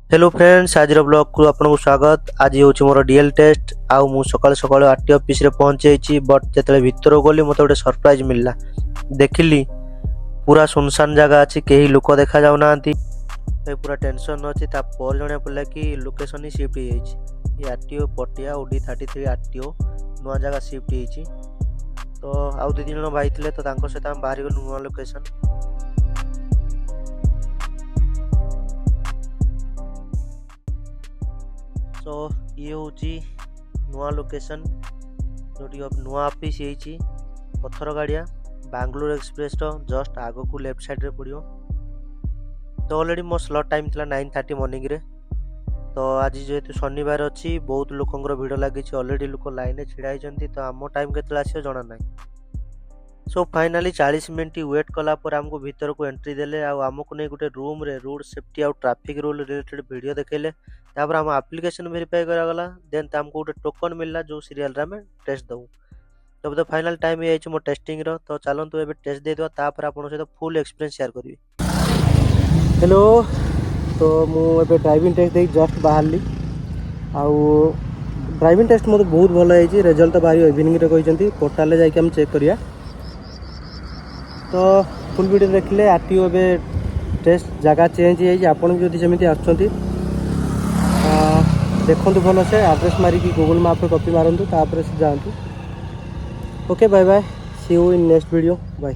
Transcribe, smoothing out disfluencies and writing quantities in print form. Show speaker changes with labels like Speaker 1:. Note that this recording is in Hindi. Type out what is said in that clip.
Speaker 1: हेलो फ्रेंड्स, आज ब्लॉग को आपको स्वागत। आज हूँ मोर डीएल टेस्ट आउ मु सकाल सकाल आरटीओ ऑफिस रे पहुंचे बट जिते भितर गली मत गोटे सरप्राइज मिलला। देखिली पूरा सुनसान जगह अच्छी, कहीं लोक देखा जाऊना, पूरा टेंशन अच्छी। तापर जन पड़ा कि लोकेशन ही शिफ्ट हो आरटीओ पटिया ओडी 33 आरटीओ नुआ जगह शिफ्ट हो। तो आउ 2 जन भाई थे तो सहित आम बाहरी गलु नुआ लोकेशन। तो ये हूँ नुआ लोकेशन जो नुआ ऑफिस होती पत्थर गाड़िया बांगलोर एक्सप्रेस जस्ट आग को लेफ्ट साइड रे पड़ो। तो ऑलरेडी मो स्लॉट टाइम था 9:30 मॉर्निंग रे। तो आज जेहेतु शनिवार अच्छी बहुत लोकर भिड़ लगी, ऑलरेडी लोक लाइन छिड़ा होती। तो आम टाइम के आसो जना ना। सो फाइनाली 40 मिनट वेट कला पर आमको भीतर को एंट्री देले। आमको नहीं गोटे रूम रे रोड सेफ्टी आउ ट्रैफिक रूल रिलेटेड वीडियो देखेले। तापर आम एप्लिकेशन वेरीफाई करागला। देन आमको गोटे टोकन मिलला जो सीरियल रे हमें टेस्ट दऊ। तब तो फाइनल टाइम ये मो टेस्टिंग रो। तो चलतु एबे टेस्ट दे दवा, तापर आपन सहित फुल एक्सपीरियंस शेयर करबी। हेलो, तो मु एबे ड्राइविंग टेस्ट दे जस्ट बाहरली। आउ ड्राइविंग टेस्ट मते बहुत भल होई। रिजल्ट तो बाहर इवनिंग रे कहिसंती, पोर्टल रे जाके हम चेक करिया। तो फुल वीडियो देखले आरटीओ ए टेस्ट जगह चेंज हो जमी जमी आसुँच देखु भल से एड्रेस मारिकी गूगल मैप कॉपी मारतु, तापर से जातु। Okay, bye bye, see you in next video, bye.